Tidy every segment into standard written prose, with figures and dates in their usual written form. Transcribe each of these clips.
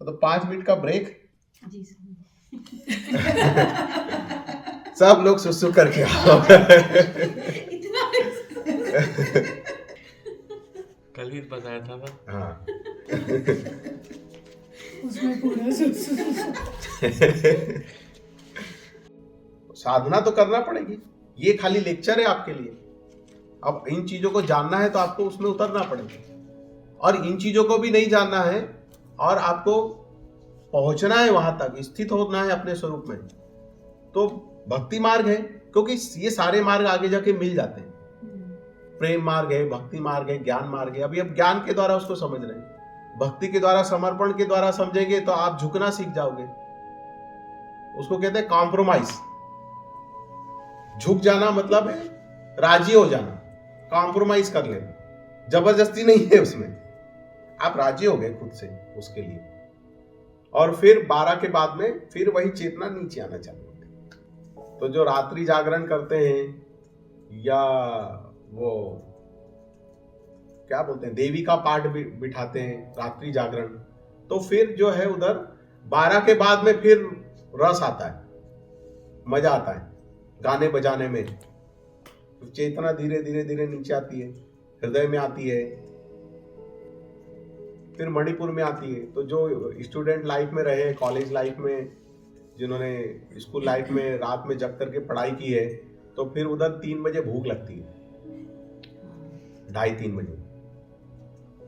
तो 5 मिनट का ब्रेक। जी सर। सब लोग सुसु करके आओ। इतना कल ही बताया था ना। हाँ। उसमें पूरा साधना तो करना पड़ेगी, ये खाली लेक्चर है आपके लिए। अब इन चीजों को जानना है तो आपको उसमें उतरना पड़ेगा, और इन चीजों को भी नहीं जानना है और आपको पहुंचना है वहां तक, स्थित होना है अपने स्वरूप में, तो भक्ति मार्ग है। क्योंकि ये सारे मार्ग आगे जाके मिल जाते हैं। प्रेम मार्ग है, भक्ति मार्ग है, ज्ञान मार्ग है। अभी अब ज्ञान के द्वारा उसको समझ रहे हैं, भक्ति के द्वारा, समर्पण के द्वारा समझेंगे तो आप झुकना सीख जाओगे। उसको कहते हैं कॉम्प्रोमाइज। झुक जाना मतलब है राजी हो जाना, कॉम्प्रोमाइज कर लेना, जबरदस्ती नहीं है उसमें, आप राजी हो गए खुद से उसके लिए। और फिर 12 के बाद में फिर वही चेतना नीचे आना चालू होती है। तो जो रात्रि जागरण करते हैं या वो क्या बोलते हैं, देवी का पाठ बिठाते हैं, रात्रि जागरण, तो फिर जो है उधर 12 के बाद में फिर रस आता है, मजा आता है गाने बजाने में। चेतना धीरे धीरे धीरे नीचे आती है, हृदय में आती है, फिर मणिपुर में आती है। तो जो स्टूडेंट लाइफ में रहे, कॉलेज लाइफ में, जिन्होंने स्कूल लाइफ में रात में जग करके पढ़ाई की है, तो फिर उधर 3 बजे भूख लगती है, 2:30-3 बजे।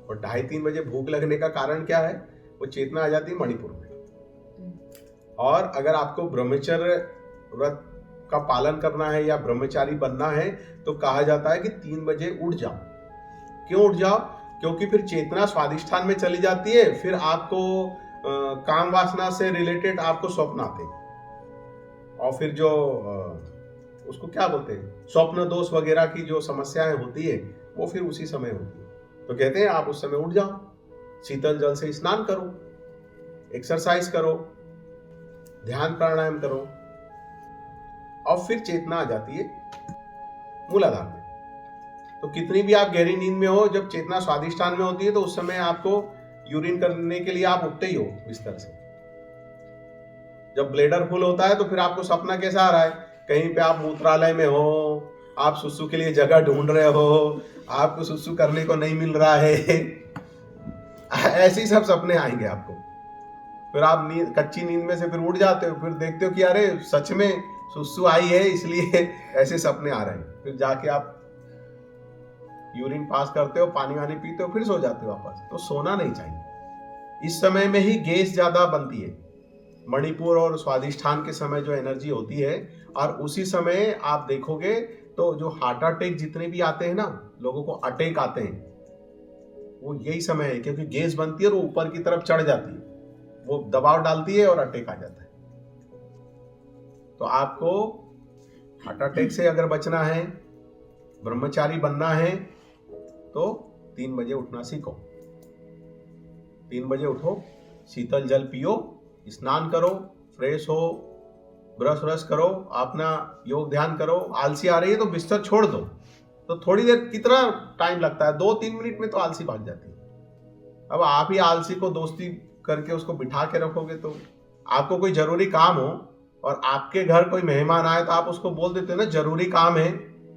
और 2:30-3 बजे भूख लगने का कारण क्या है, वो चेतना आ जाती है मणिपुर में। और अगर आपको ब्रह्मचर्य व्रत का पालन करना है या ब्रह्मचारी बनना है तो कहा जाता है कि 3 बजे उठ जाओ। क्यों उठ जाओ? क्योंकि फिर चेतना स्वादिष्ठान में चली जाती है, फिर आपको काम वासना से रिलेटेड आपको स्वप्न आते हैं, और फिर जो उसको क्या बोलते हैं, स्वप्न दोष वगैरह की जो समस्याएं होती है वो फिर उसी समय होती है। तो कहते हैं आप उस समय उठ जाओ, शीतल जल से स्नान करो, एक्सरसाइज करो, ध्यान प्राणायाम करो, और फिर चेतना आ जाती है मूलाधार में। तो कितनी भी आप गहरी नींद में हो, जब चेतना स्वादिष्ठान में होती है तो उस समय आपको यूरिन करने के लिए आप उठते ही हो बिस्तर से। जब ब्लेडर फुल होता है तो फिर आपको सपना कैसा आ रहा है, कहीं पे आप मूत्रालय में हो, आप सुसु के लिए जगह ढूंढ रहे हो, आपको सुसु करने को नहीं मिल रहा है, ऐसे ही सब सपने आएंगे आपको। फिर आप कच्ची नींद में से फिर उठ जाते हो, फिर देखते हो कि अरे सच में सुसु आई है, इसलिए ऐसे सपने आ रहे हैं। फिर जाके आप यूरिन पास करते हो, पानी वानी पीते हो, फिर सो जाते हो वापस। तो सोना नहीं चाहिए। इस समय में ही गैस ज्यादा बनती है, मणिपुर और स्वादिष्ठान के समय जो एनर्जी होती है। और उसी समय आप देखोगे तो जो हार्ट अटैक जितने भी आते हैं ना, लोगों को अटैक आते हैं, वो यही समय है, क्योंकि गैस बनती है और वो ऊपर की तरफ चढ़ जाती है, वो दबाव डालती है और अटैक आ जाता है। तो आपको हार्ट अटैक से अगर बचना है, ब्रह्मचारी बनना है, तो 3 बजे उठना सीखो। 3 बजे उठो, शीतल जल पियो, स्नान करो, फ्रेश हो, ब्रश व्रश करो, अपना योग ध्यान करो। आलसी आ रही है तो बिस्तर छोड़ दो। तो थोड़ी देर, कितना टाइम लगता है, 2-3 मिनट में तो आलसी भाग जाती है। अब आप ही आलसी को दोस्ती करके उसको बिठा के रखोगे, तो आपको कोई जरूरी काम हो और आपके घर कोई मेहमान आए तो आप उसको बोल देते हो ना, जरूरी काम है,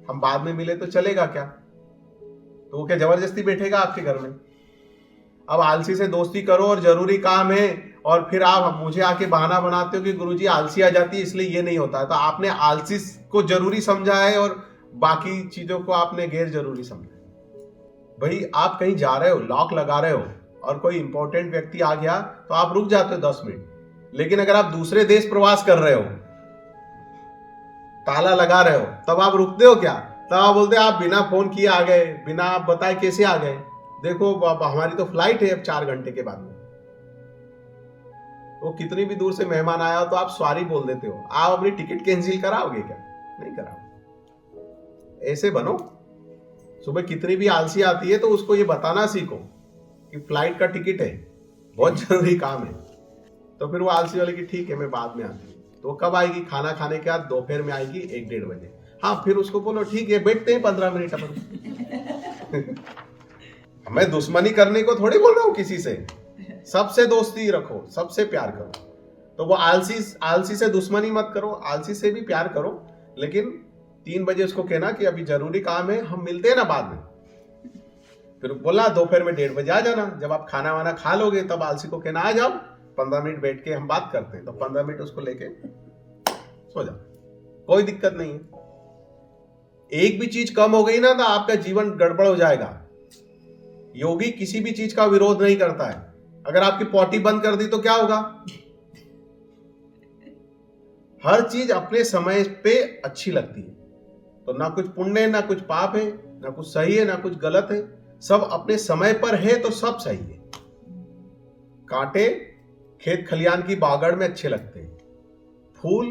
हम बाद में मिले, तो चलेगा क्या? तो वो क्या जबरदस्ती बैठेगा आपके घर में? अब आलसी से दोस्ती करो और जरूरी काम है, और फिर आप मुझे आके बहाना बनाते हो कि गुरुजी आलसी आ जाती है इसलिए ये नहीं होता है। तो आपने आलसी को जरूरी समझा है और बाकी चीजों को आपने गैर जरूरी समझा। भाई आप कहीं जा रहे हो, लॉक लगा रहे हो, और कोई इंपॉर्टेंट व्यक्ति आ गया तो आप रुक जाते हो 10 मिनट। लेकिन अगर आप दूसरे देश प्रवास कर रहे हो, ताला लगा रहे हो, तब आप रुकते हो क्या? तब आप बोलते आप बिना फोन किए आ गए, बिना आप बताए कैसे आ गए, देखो हमारी तो फ्लाइट है अब 4 घंटे के बाद में। वो कितनी भी दूर से मेहमान आया हो तो आप सॉरी बोल देते हो। आप अपनी टिकट कैंसिल कराओगे क्या? नहीं कराओगे। ऐसे बनो। सुबह कितनी भी आलसी आती है तो उसको ये बताना सीखो कि फ्लाइट का टिकट है, बहुत जरूरी काम है। तो फिर वो आलसी वाले की ठीक है मैं बाद में आती हूँ। तो वो कब आएगी? खाना खाने के बाद दोपहर में आएगी 1-1:30 बजे। हाँ, फिर उसको बोलो ठीक है बैठते हैं 15 मिनट अपन। मैं दुश्मनी करने को थोड़ी बोल रहा हूँ किसी से, सबसे दोस्ती रखो, सबसे प्यार करो। तो वो आलसी से दुश्मनी मत करो, आलसी से भी प्यार करो, लेकिन 3 बजे उसको कहना कि अभी जरूरी काम है, हम मिलते हैं ना बाद में। फिर बोला दोपहर में 1:30 बजे आ जाना, जब आप खाना वाना खा लोगे तब आलसी को कहना आ जाओ, 15 मिनट बैठ के हम बात करते हैं। तो 15 मिनट उसको लेके सो जाओ, कोई दिक्कत नहीं है। एक भी चीज कम हो गई ना तो आपका जीवन गड़बड़ हो जाएगा। योगी किसी भी चीज का विरोध नहीं करता है। अगर आपकी पॉटी बंद कर दी तो क्या होगा? हर चीज अपने समय पे अच्छी लगती है। तो ना कुछ पुण्य है, ना कुछ पाप है, ना कुछ सही है, ना कुछ गलत है, सब अपने समय पर है तो सब सही है। कांटे खेत खलियान की बागड़ में अच्छे लगते हैं, फूल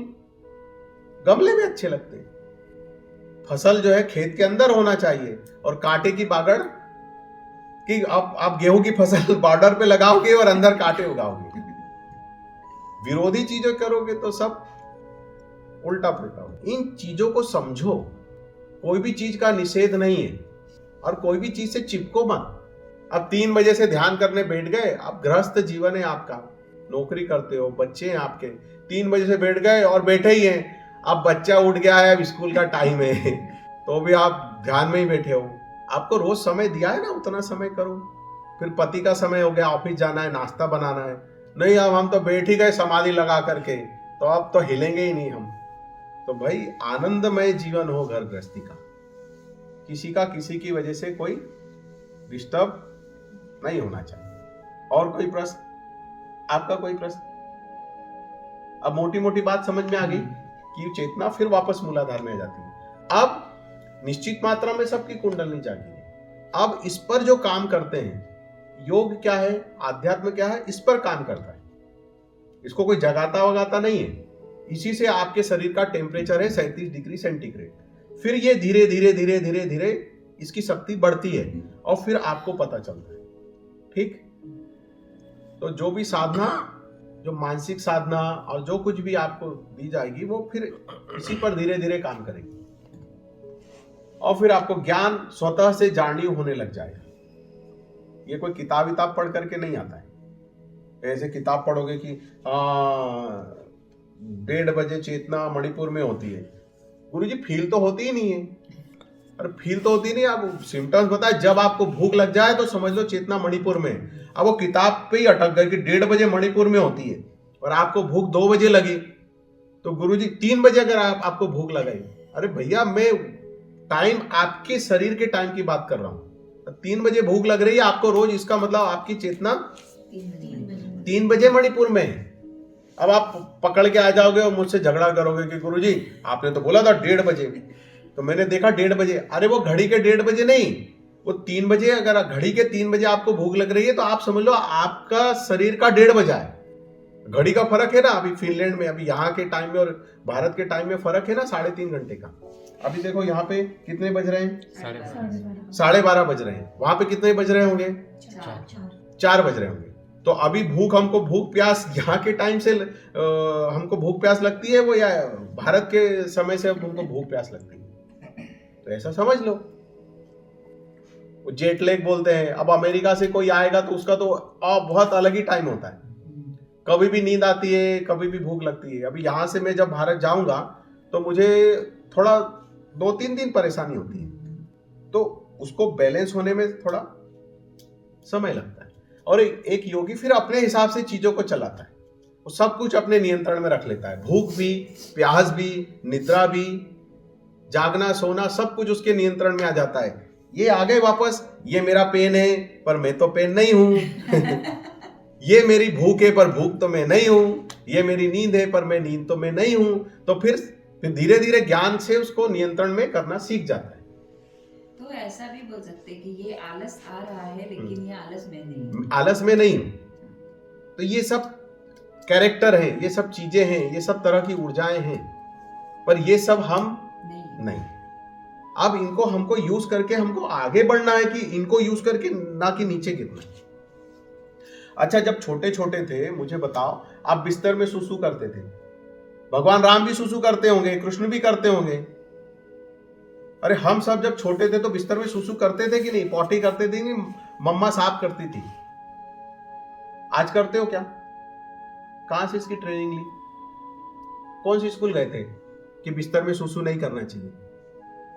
गमले में अच्छे लगते हैं। फसल जो है खेत के अंदर होना चाहिए, और कांटे की बागड़ कि आप गेहूं की फसल बॉर्डर पे लगाओगे और अंदर कांटे उगाओगे। विरोधी चीजें करोगे तो सब उल्टा पुल्टा हो। इन चीजों को समझो। कोई भी चीज का निषेध नहीं है, और कोई भी चीज से चिपको मत। अब 3 बजे से ध्यान करने बैठ गए, अब गृहस्थ जीवन है आपका, नौकरी करते हो, बच्चे हैं आपके, 3 बजे से बैठ गए और बैठे ही हैं। अब बच्चा उठ गया है, अब स्कूल का टाइम है, तो भी आप ध्यान में ही बैठे हो। आपको रोज समय दिया है ना, उतना समय करो। फिर पति का समय हो गया, ऑफिस जाना है, नाश्ता बनाना है, नहीं अब हम तो बैठ ही गए समाधि लगा करके, तो अब तो हिलेंगे ही नहीं हम। तो भाई आनंदमय जीवन हो घर गृहस्थी का, किसी का किसी की वजह से कोई डिस्टर्ब नहीं होना चाहिए। और कोई प्रश्न? आपका कोई प्रश्न? अब मोटी मोटी बात समझ में आ गई कि चेतना फिर वापस मूलाधार में आ जाती है। अब निश्चित मात्रा में सबकी कुंडलनी जागी है। अब इस पर जो काम करते हैं, योग क्या है, आध्यात्म क्या है, इस पर काम करता है। इसको कोई जगाता वगाता नहीं है। इसी से आपके शरीर का टेम्परेचर है 37 डिग्री सेंटीग्रेड। फिर ये धीरे धीरे धीरे धीरे धीरे इसकी शक्ति बढ़ती है और फिर आपको पता चलता है। ठीक? तो जो भी साधना, जो मानसिक साधना और जो कुछ भी आपको दी जाएगी, वो फिर इसी पर धीरे धीरे काम करेगी, और फिर आपको ज्ञान स्वतः से जानी होने लग जाएगा। ये कोई किताब विताब पढ़ करके नहीं आता है। ऐसे किताब पढ़ोगे कि 1:30 बजे चेतना मणिपुर में होती है, गुरुजी फील तो होती ही नहीं है। अरे फील तो होती नहीं, आप सिम्टम्स बताए। जब आपको भूख लग जाए तो समझ लो चेतना मणिपुर में। अब वो किताब पे ही अटक गए कि 1:30 बजे मणिपुर में होती है, और आपको भूख 2 बजे लगी, तो गुरुजी 3 बजे अगर आपको भूख लगाई, अरे भैया मैं टाइम आपके शरीर के टाइम की बात कर रहा हूं। 3 बजे भूख लग रही है आपको रोज, इसका मतलब आपकी चेतना 3 बजे मणिपुर में है। अब आप पकड़ के आ जाओगे और मुझसे झगड़ा करोगे कि गुरुजी आपने तो बोला था 1:30 बजे, तो मैंने देखा 1:30 बजे। अरे वो घड़ी के 1:30 बजे नहीं, वो 3 बजे। अगर घड़ी के 3 बजे आपको भूख लग रही है तो आप समझ लो आपका शरीर का 1:30 बजा है। घड़ी का फर्क है ना, अभी फिनलैंड में, अभी यहाँ के टाइम में और भारत के टाइम में फर्क है ना 3.5 घंटे का। अभी देखो यहाँ पे कितने बज रहे हैं? 12:30 बज रहे हैं। वहां पे कितने बज रहे होंगे? 4 बज रहे होंगे। तो अभी हमको भूख प्यास यहाँ के टाइम से हमको भूख प्यास लगती है वो, या भारत के समय से हमको भूख प्यास लगती है? तो ऐसा समझ लो। वो जेट लैग बोलते हैं। अब अमेरिका से कोई आएगा तो उसका तो बहुत अलग ही टाइम होता है। कभी भी नींद आती है, कभी भी भूख लगती है। अभी यहाँ से मैं जब भारत जाऊंगा तो मुझे थोड़ा 2-3 दिन परेशानी होती है, तो उसको बैलेंस होने में थोड़ा समय लगता है। और एक योगी फिर अपने हिसाब से चीजों को चलाता है, वो सब कुछ अपने नियंत्रण में रख लेता है। भूख भी, प्यास भी, निद्रा भी, जागना सोना, सब कुछ उसके नियंत्रण में आ जाता है। ये आ गए वापस, ये मेरा पेन है पर मैं तो पेन नहीं हूं ये मेरी भूख है पर भूख तो मैं नहीं हूं, ये मेरी नींद है पर मैं नींद तो मैं नहीं हूं। तो फिर धीरे धीरे ज्ञान से उसको नियंत्रण में करना सीख जाता है। तो ऐसा भी बोल सकते हैं कि ये आलस आ रहा है लेकिन ये आलस में नहीं हूं। आलस में नहीं हूं। तो ये सब कैरेक्टर हैं, ये सब चीजें हैं, ये सब तरह की ऊर्जाएं हैं, पर ये सब हम नहीं। अब इनको हमको यूज करके हमको आगे बढ़ना है, कि इनको यूज करके ना कि नीचे गिरना। अच्छा, जब छोटे छोटे थे, मुझे बताओ, आप बिस्तर में सुसु करते थे। भगवान राम भी सुसु करते होंगे, कृष्ण भी करते होंगे। अरे हम सब जब छोटे थे तो बिस्तर में सुसु करते थे कि नहीं? पॉटी करते थे कि मम्मा साफ करती थी? आज करते हो क्या? कहां से इसकी ट्रेनिंग ली? कौन सी स्कूल गए थे कि बिस्तर में सुसु नहीं करना चाहिए?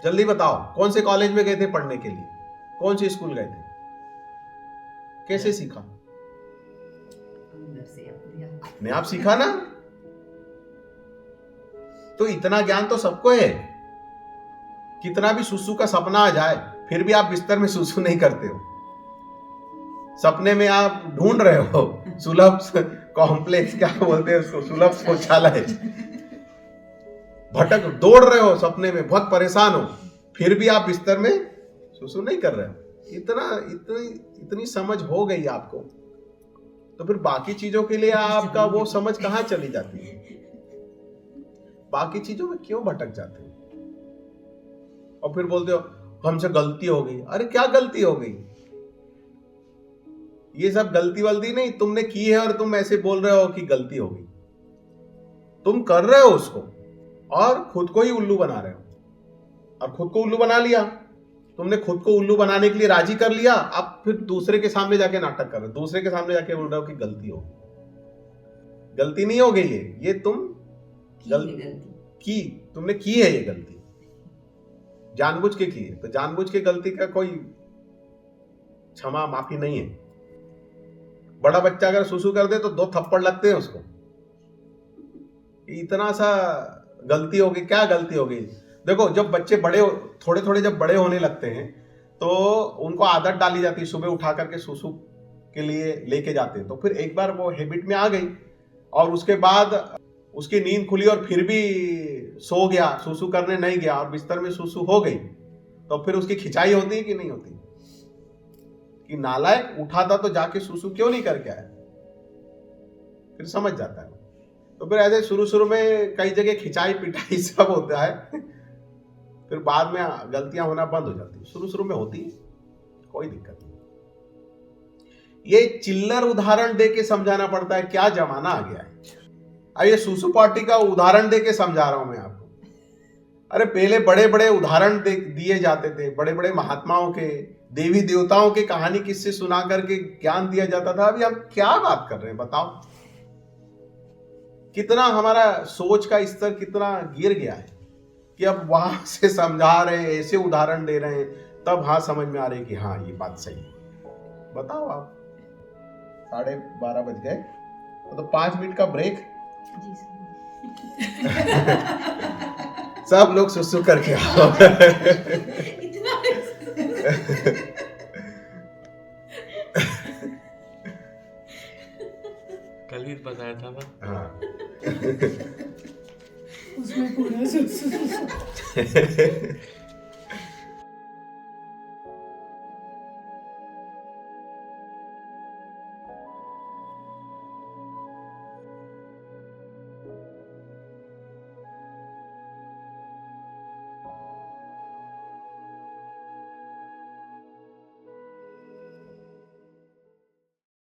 जल्दी बताओ, कौन से कॉलेज में गए थे पढ़ने के लिए? कौन सी स्कूल गए थे? कैसे सीखा? अंदर से अपने आप सीखा ना। तो इतना ज्ञान तो सबको है। कितना भी सुसु का सपना आ जाए फिर भी आप बिस्तर में सुसु नहीं करते हो। सपने में आप ढूंढ रहे हो सुलभ कॉम्प्लेक्स, क्या बोलते हैं उसको, सुलभ शौचालय, भटक दौड़ रहे हो सपने में, बहुत परेशान हो, फिर भी आप बिस्तर में सुसु नहीं कर रहे हो। इतनी समझ हो गई आपको, तो फिर बाकी चीजों के लिए आपका वो समझ कहां चली जाती है? बाकी चीजों में क्यों भटक जाते हो? और फिर बोलते हो हमसे गलती हो गई। अरे क्या गलती हो गई? ये सब गलती वलती नहीं, तुमने की है और तुम ऐसे बोल रहे हो कि गलती हो गई। तुम कर रहे हो उसको और खुद को ही उल्लू बना रहे हो, और खुद को उल्लू बना लिया। तुमने खुद को उल्लू बनाने के लिए राजी कर लिया, अब फिर दूसरे के सामने जाके नाटक कर रहे हो, दूसरे के सामने जाके बोल रहे हो कि गलती हो। गलती नहीं हो गई है, ये तुम तुमने की है ये गलती, जानबूझ के की है। तो जानबूझ के गलती का कोई क्षमा माफी नहीं है। बड़ा बच्चा अगर सुसु कर दे तो 2 थप्पड़ लगते हैं उसको। इतना सा गलती हो गई, क्या गलती हो गई? देखो, जब बच्चे थोड़े थोड़े जब बड़े होने लगते हैं तो उनको आदत डाली जाती है, सुबह उठा करके सुसु के लिए लेके जाते हैं। तो फिर एक बार वो हैबिट में आ गई और उसके बाद उसकी नींद खुली और फिर भी सो गया, सुसु करने नहीं गया और बिस्तर में सुसु हो गई, तो फिर उसकी खिंचाई होती है कि नहीं होती? कि नालायक, उठा था तो जाके सुसु क्यों नहीं करके आया? फिर समझ जाता है। तो फिर ऐसे शुरू में कई जगह खिंचाई पिटाई सब होता है, फिर बाद में गलतियां होना बंद हो जाती है। शुरू में होती है, कोई दिक्कत नहीं। ये चिल्लर उदाहरण दे के समझाना पड़ता है, क्या जमाना आ गया है। अब ये सुसु पार्टी का उदाहरण दे के समझा रहा हूं मैं आपको। अरे पहले बड़े बड़े उदाहरण दिए जाते थे, बड़े बड़े महात्माओं के, देवी देवताओं के कहानी किस्से सुना करके ज्ञान दिया जाता था। अभी हम क्या बात कर रहे हैं बताओ? कितना हमारा सोच का स्तर कितना गिर गया है कि अब वहां से समझा रहे हैं, ऐसे उदाहरण दे रहे हैं, तब हाँ समझ में आ रही है कि हाँ ये बात सही है। बताओ आप, 12:30 बज गए, तो 5 मिनट का ब्रेक। जी सर। सब लोग सुसु करके आओ। इतना कल ही बताया था ना। हाँ। उसमें पूरा